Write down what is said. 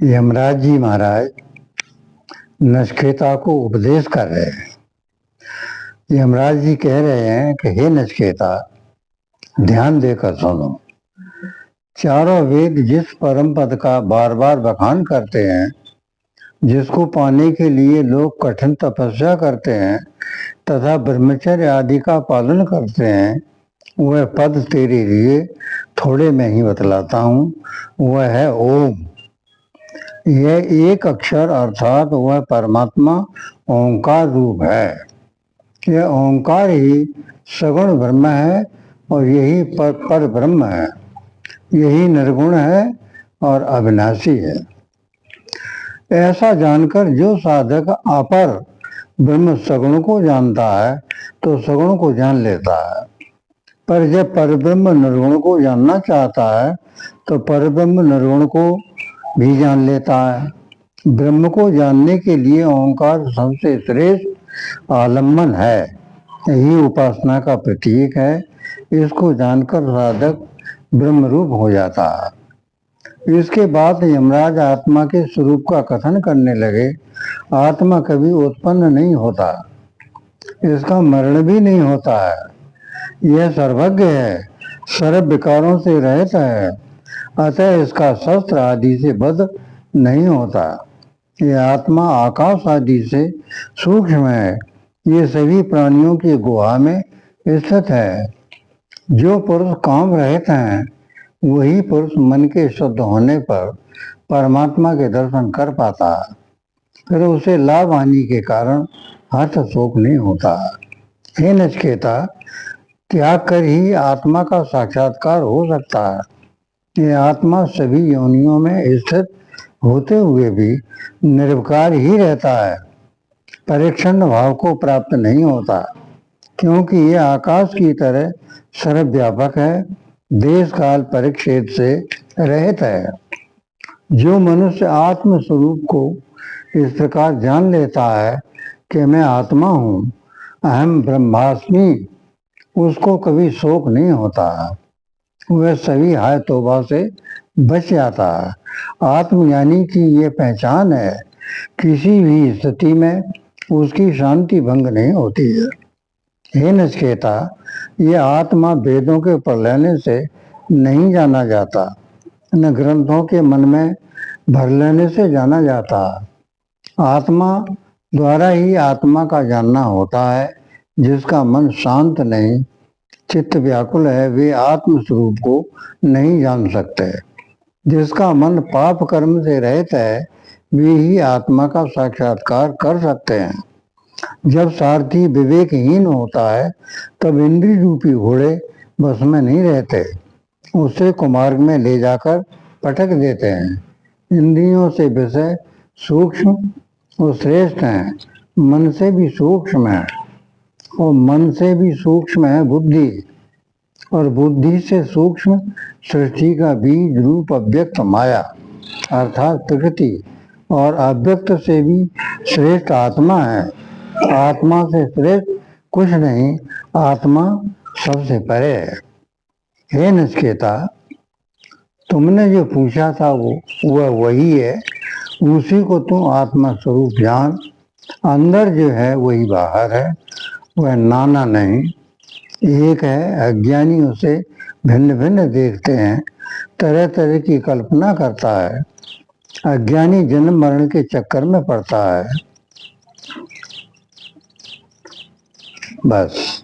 यमराज जी महाराज नचिकेता को उपदेश कर रहे हैं। यमराज जी कह रहे हैं कि हे नचिकेता, ध्यान देकर सुनो। चारों वेद जिस परम पद का बार बार बखान करते हैं, जिसको पाने के लिए लोग कठिन तपस्या करते हैं तथा ब्रह्मचर्य आदि का पालन करते हैं, वह पद तेरे लिए थोड़े में ही बतलाता हूँ। वह है ओम। यह एक अक्षर अर्थात वह परमात्मा ओंकार रूप है। यह ओंकार ही सगुण ब्रह्म है और यही पर ब्रह्म है। यही निर्गुण है और अविनाशी है। ऐसा जानकर जो साधक अपर ब्रह्म सगुण को जानता है तो सगुण को जान लेता है, पर जब परब्रह्म निर्गुण को जानना चाहता है तो परब्रह्म निर्गुण को भी जान लेता है। ब्रह्म को जानने के लिए ओंकार सबसे श्रेष्ठ आलम्बन है। यही उपासना का प्रतीक है। इसको जानकर साधक ब्रह्म रूप हो जाता है। इसके बाद यमराज आत्मा के स्वरूप का कथन करने लगे। आत्मा कभी उत्पन्न नहीं होता, इसका मरण भी नहीं होता है। यह सर्वज्ञ है, सर्व विकारों से रहित है, अतः इसका शस्त्र आदि से वध नहीं होता। यह आत्मा आकाश आदि से सूक्ष्म है। ये सभी प्राणियों की गुहा में स्थित है। जो पुरुष काम रहित हैं, वही पुरुष मन के शुद्ध होने पर परमात्मा के दर्शन कर पाता है। फिर उसे लाभ हानि के कारण हर्ष शोक नहीं होता। हे नचिकेता, त्याग कर ही आत्मा का साक्षात्कार हो सकता है। यह आत्मा सभी योनियों में स्थित होते हुए भी निर्विकार ही रहता है। परिच्छन्न भाव को प्राप्त नहीं होता, क्योंकि यह आकाश की तरह सर्वव्यापक है, देश काल परिच्छेद से रहित है। जो मनुष्य आत्म स्वरूप को इस प्रकार जान लेता है कि मैं आत्मा हूँ, अहम ब्रह्मास्मि, उसको कभी शोक नहीं होता। वह सभी हाय तौबा से बच जाता है। आत्मज्ञानी की ये पहचान है। किसी भी स्थिति में उसकी शांति भंग नहीं होती है। हे नचिकेता, ये आत्मा वेदों के पढ़ लेने से नहीं जाना जाता, न ग्रंथों के मन में भर लेने से जाना जाता। आत्मा द्वारा ही आत्मा का जानना होता है। जिसका मन शांत नहीं, चित्त व्याकुल है, वे आत्म स्वरूप को नहीं जान सकते। जिसका मन पाप कर्म से रहित है, वे ही आत्मा का साक्षात्कार कर सकते हैं। जब सारथी विवेकहीन होता है, तब इंद्रिय रूपी घोड़े बस में नहीं रहते, उसे कुमार्ग में ले जाकर पटक देते हैं। इंद्रियों से विषय सूक्ष्म और श्रेष्ठ हैं, मन से भी सूक्ष्म है, और मन से भी सूक्ष्म है बुद्धि, और बुद्धि से सूक्ष्म सृष्टि का बीज रूप अव्यक्त माया अर्थात प्रकृति, और अव्यक्त से भी श्रेष्ठ आत्मा है। आत्मा से श्रेष्ठ कुछ नहीं, आत्मा सबसे परे है। हे नचिकेता, तुमने जो पूछा था वह वही है। उसी को तुम आत्मा स्वरूप जान। अंदर जो है वही बाहर है, वह नाना नहीं, एक है। अज्ञानी उसे भिन्न भिन्न देखते हैं, तरह तरह की कल्पना करता है। अज्ञानी जन्म मरण के चक्कर में पड़ता है। बस।